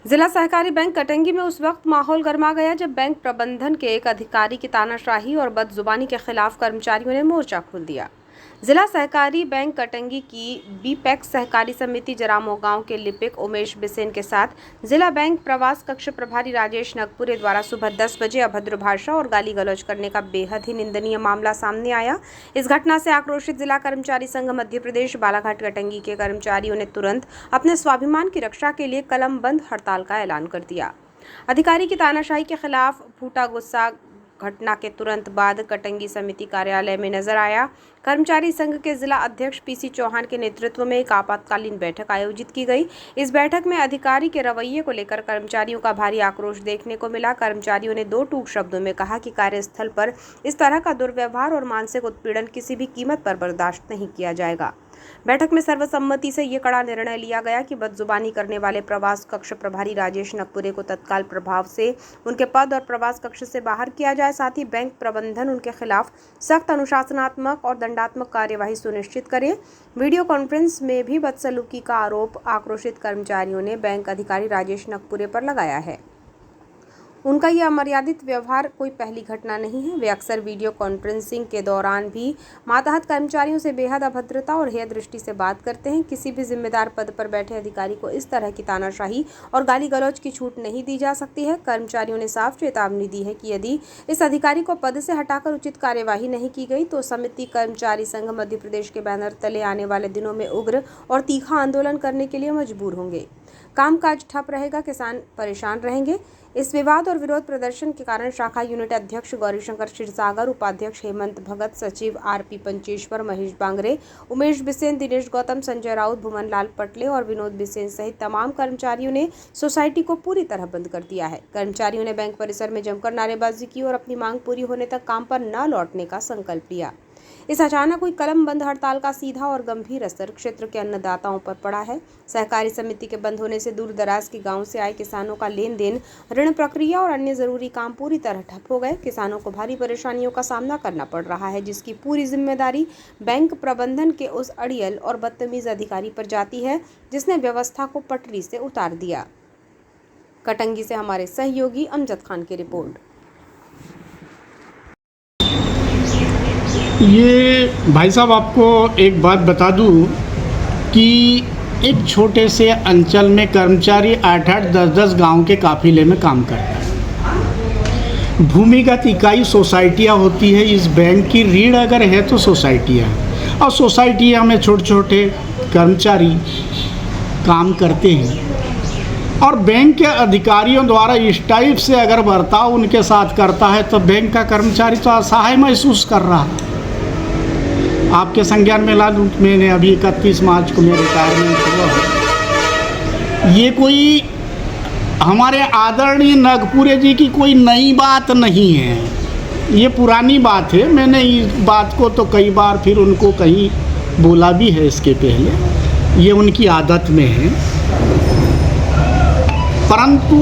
जिला सहकारी बैंक कटंगी में उस वक्त माहौल गर्मा गया जब बैंक प्रबंधन के एक अधिकारी की तानाशाही और बदजुबानी के खिलाफ कर्मचारियों ने मोर्चा खोल दिया। जिला सहकारी बैंक कटंगी की बीपैक्स सहकारी समिति जरामो गांव के लिपिक उमेश बिसेन के साथ जिला बैंक प्रवास कक्ष प्रभारी राजेश नगपुरे द्वारा सुबह 10 बजे अभद्र भाषा और गाली गलौज करने का बेहद ही निंदनीय मामला सामने आया। इस घटना से आक्रोशित जिला कर्मचारी संघ मध्य प्रदेश बालाघाट कटंगी के कर्मचारियों ने तुरंत अपने स्वाभिमान की रक्षा के लिए कलमबंद हड़ताल का ऐलान कर दिया। अधिकारी की तानाशाही के खिलाफ फूटा गुस्सा घटना के तुरंत बाद कटंगी समिति कार्यालय में नजर आया। कर्मचारी संघ के जिला अध्यक्ष पीसी चौहान के नेतृत्व में एक आपातकालीन बैठक आयोजित की गई। इस बैठक में अधिकारी के रवैये को लेकर कर्मचारियों का भारी आक्रोश देखने को मिला। कर्मचारियों ने दो टूक शब्दों में कहा कि कार्यस्थल पर इस तरह का दुर्व्यवहार और मानसिक उत्पीड़न किसी भी कीमत पर बर्दाश्त नहीं किया जाएगा। बैठक में सर्वसम्मति से ये कड़ा निर्णय लिया गया कि बदजुबानी करने वाले प्रवास कक्ष प्रभारी राजेश नगपुरे को तत्काल प्रभाव से उनके पद और प्रवास कक्ष से बाहर किया जाए। साथ ही बैंक प्रबंधन उनके खिलाफ सख्त अनुशासनात्मक और दंडात्मक कार्यवाही सुनिश्चित करे। वीडियो कॉन्फ्रेंस में भी बदसलूकी का आरोप आक्रोशित कर्मचारियों ने बैंक अधिकारी राजेश नगपुरे पर लगाया है। उनका यह अमर्यादित व्यवहार कोई पहली घटना नहीं है। वे अक्सर वीडियो कॉन्फ्रेंसिंग के दौरान भी मातहत कर्मचारियों से बेहद अभद्रता और हेय दृष्टि से बात करते हैं। किसी भी जिम्मेदार पद पर बैठे अधिकारी को इस तरह की तानाशाही और गाली गलौज की छूट नहीं दी जा सकती है। कर्मचारियों ने साफ चेतावनी दी है कि यदि इस अधिकारी को पद से हटाकर उचित कार्यवाही नहीं की गई तो समिति कर्मचारी संघ मध्य प्रदेश के बैनर तले आने वाले दिनों में उग्र और तीखा आंदोलन करने के लिए मजबूर होंगे। कामकाज ठप रहेगा, किसान परेशान रहेंगे। इस विवाद और विरोध प्रदर्शन के कारण शाखा यूनिट अध्यक्ष गौरीशंकर क्षीरसागर, उपाध्यक्ष हेमंत भगत, सचिव आरपी पंचेश्वर, महेश बांगरे, उमेश बिसेन, दिनेश गौतम, संजय राउत, भुवन लाल पटले और विनोद बिसेन सहित तमाम कर्मचारियों ने सोसाइटी को पूरी तरह बंद कर दिया है। कर्मचारियों ने बैंक परिसर में जमकर नारेबाजी की और अपनी मांग पूरी होने तक काम पर न लौटने का संकल्प लिया। इस अचानक हुई कलमबंद हड़ताल का सीधा और गंभीर असर क्षेत्र के अन्नदाताओं पर पड़ा है। सहकारी समिति के बंद होने से दूर दराज के गांव से आए किसानों का लेन देन, ऋण प्रक्रिया और अन्य जरूरी काम पूरी तरह ठप हो गए। किसानों को भारी परेशानियों का सामना करना पड़ रहा है, जिसकी पूरी जिम्मेदारी बैंक प्रबंधन के उस अड़ियल और बदतमीज अधिकारी पर जाती है जिसने व्यवस्था को पटरी से उतार दिया। कटंगी से हमारे सहयोगी अमजद खान की रिपोर्ट। ये भाई साहब, आपको एक बात बता दूं कि एक छोटे से अंचल में कर्मचारी 8-8, 10-10 गांव के काफिले में काम करता है। भूमिगत इकाई सोसाइटियां होती है। इस बैंक की रीढ़ अगर है तो सोसाइटियां, और सोसाइटियां में छोटे छोटे कर्मचारी काम करते हैं। और बैंक के अधिकारियों द्वारा इस टाइप से अगर बर्ताव उनके साथ करता है तो बैंक का कर्मचारी तो असहाय महसूस कर रहा है। आपके संज्ञान में ला लूँ, मैंने अभी 31 मार्च को मेरा रिटायरमेंट हुआ है। ये कोई हमारे आदरणीय नगपुरे जी की कोई नई बात नहीं है, ये पुरानी बात है। मैंने इस बात को तो कई बार फिर उनको कहीं बोला भी है इसके पहले, ये उनकी आदत में है। परंतु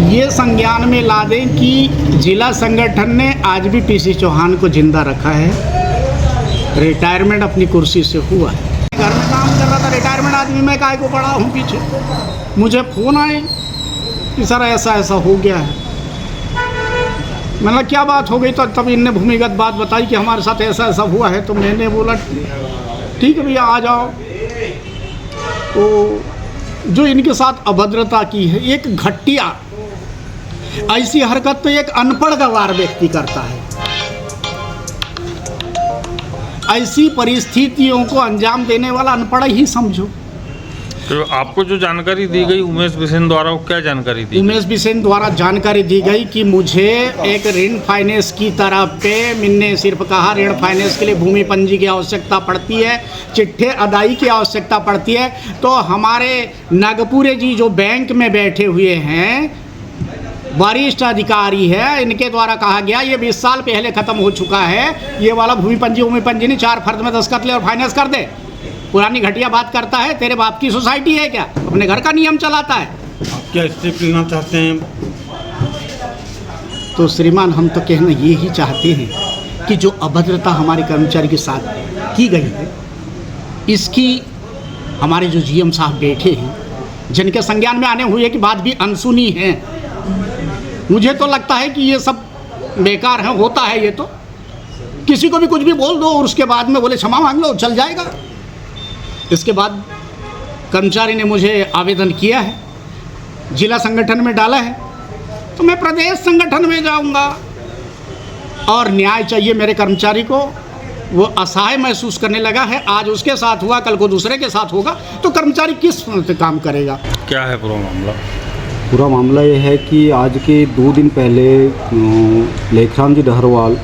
ये संज्ञान में ला दें कि जिला संगठन ने आज भी पीसी चौहान को जिंदा रखा है। रिटायरमेंट अपनी कुर्सी से हुआ है। घर में काम कर रहा था, रिटायरमेंट आदमी मैं काहे को पड़ा हूँ पीछे। मुझे फ़ोन आए कि सर ऐसा ऐसा हो गया है। मतलब क्या बात हो गई, तो तब इनने भूमिगत बात बताई कि हमारे साथ ऐसा ऐसा हुआ है। तो मैंने बोला ठीक है भैया आ जाओ। तो जो इनके साथ अभद्रता की है, एक घटिया ऐसी हरकत तो एक अनपढ़ गवार व्यक्ति करता है। ऐसी परिस्थितियों को अंजाम देने वाला अनपढ़ ही समझो। तो आपको जो जानकारी दी गई उमेश बिसेन द्वारा, वो क्या जानकारी दी? उमेश बिसेन द्वारा जानकारी दी गई कि मुझे एक ऋण फाइनेंस की तरफ पे मैंने सिर्फ कहा ऋण फाइनेंस के लिए भूमि पंजी की आवश्यकता पड़ती है, चिट्ठे अदाई की आवश्यकता पड़ती है। तो हमारे नगपुरे जी जो बैंक में बैठे हुए हैं, वरिष्ठ अधिकारी है, इनके द्वारा कहा गया ये 20 साल पहले ख़त्म हो चुका है। ये वाला भूमि पंजी नहीं, 4 फर्द में दस्तखत ले और फाइनेंस कर दे। पुरानी घटिया बात करता है। तेरे बाप की सोसाइटी है क्या? अपने घर का नियम चलाता है। आप क्या स्टेप लेना चाहते हैं? तो श्रीमान, हम तो कहना ये ही चाहते हैं कि जो अभद्रता हमारे कर्मचारी के साथ की गई है, इसकी हमारे जो जीएम साहब बैठे हैं जिनके संज्ञान में आने हुए की बात भी अनसुनी है। मुझे तो लगता है कि ये सब बेकार है, होता है ये तो। किसी को भी कुछ भी बोल दो और उसके बाद में बोले क्षमा मांग लो, चल जाएगा। इसके बाद कर्मचारी ने मुझे आवेदन किया है, जिला संगठन में डाला है, तो मैं प्रदेश संगठन में जाऊंगा और न्याय चाहिए मेरे कर्मचारी को। वो असहाय महसूस करने लगा है, आज उसके साथ हुआ, कल को दूसरे के साथ होगा, तो कर्मचारी किस काम करेगा? क्या है पूरा मामला? पूरा मामला ये है कि आज के 2 दिन पहले लेखराम जी डहरवाल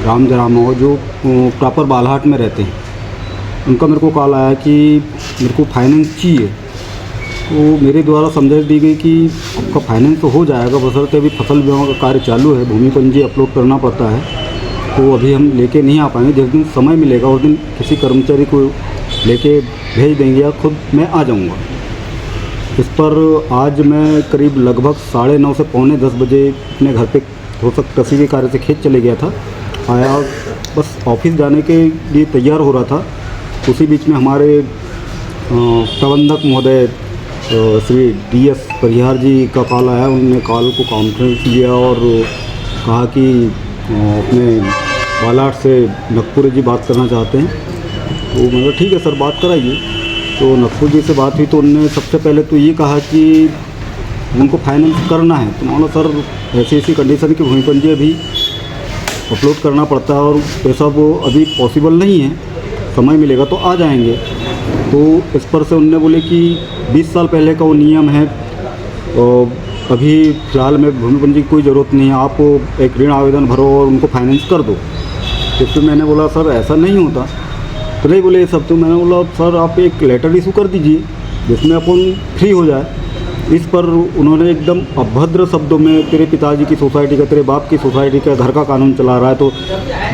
राम जरामो जो प्रॉपर बालाहाट में रहते हैं, उनका मेरे को कॉल आया कि मेरे को फाइनेंस चाहिए। तो मेरे द्वारा समझाइश दी गई कि आपका फाइनेंस तो हो जाएगा, बशर्ते अभी फसल बीमा का कार्य चालू है, भूमि पंजी अपलोड करना पड़ता है, तो अभी हम लेके नहीं आ पाएंगे। जिस दिन समय मिलेगा उस दिन किसी कर्मचारी को लेके भेज देंगे या खुद मैं आ जाऊंगा। इस पर आज मैं करीब लगभग 9:30 से 9:45 बजे अपने घर पे थोड़ा सा कृषि के कार्य से खेत चले गया था। आया, बस ऑफिस जाने के लिए तैयार हो रहा था, उसी बीच में हमारे प्रबंधक महोदय श्री DS परिहार जी का कॉल आया। उन्होंने कॉल को कॉन्फ्रेंस लिया और कहा कि अपने बालाहाट से नकपुर जी बात करना चाहते हैं। तो मैंने कहा ठीक है सर, बात कराइए। तो नकपुर जी से बात हुई तो उन्होंने सबसे पहले तो ये कहा कि उनको फाइनेंस करना है। तो मानो सर ऐसी कंडीशन की भूमि पंजी अभी अपलोड करना पड़ता है और पैसा वो अभी पॉसिबल नहीं है, समय मिलेगा तो आ जाएंगे। तो इस पर से उन्होंने बोले कि 20 साल पहले का वो नियम है, अभी फ़िलहाल में भूमि पंजी की कोई ज़रूरत नहीं है, आप एक ऋण आवेदन भरो और उनको फाइनेंस कर दो। तो फिर मैंने बोला सर ऐसा नहीं होता। तो नहीं बोले ये सब। तो मैंने बोला सर आप एक लेटर इशू कर दीजिए जिसमें अपन फ्री हो जाए। इस पर उन्होंने एकदम अभद्र शब्दों में तेरे पिताजी की सोसाइटी का, तेरे बाप की सोसाइटी का, घर का कानून चला रहा है, तो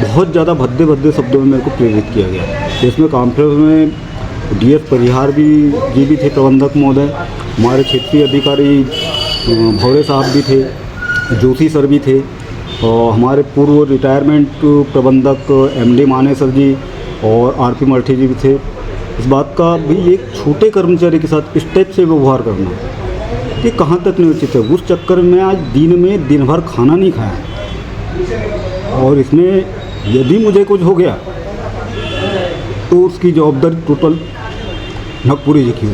बहुत ज़्यादा भद्दे शब्दों में मेरे को प्रेरित किया गया। इसमें कॉन्फ्रेंस में DS परिहार जी भी थे, प्रबंधक महोदय, हमारे क्षेत्रीय अधिकारी भौरे साहब भी थे, जोशी सर भी थे, और हमारे पूर्व रिटायरमेंट प्रबंधक MD माने सर जी और RP मल्ठी जी भी थे। इस बात का भी एक छोटे कर्मचारी के साथ इस टाइप से व्यवहार करना ये कहाँ तक नहीं उचित है। उस चक्कर में आज दिन भर खाना नहीं खाया, और इसमें यदि मुझे कुछ हो गया तो उसकी जवाबदारी टोटल नकपुरी जी की।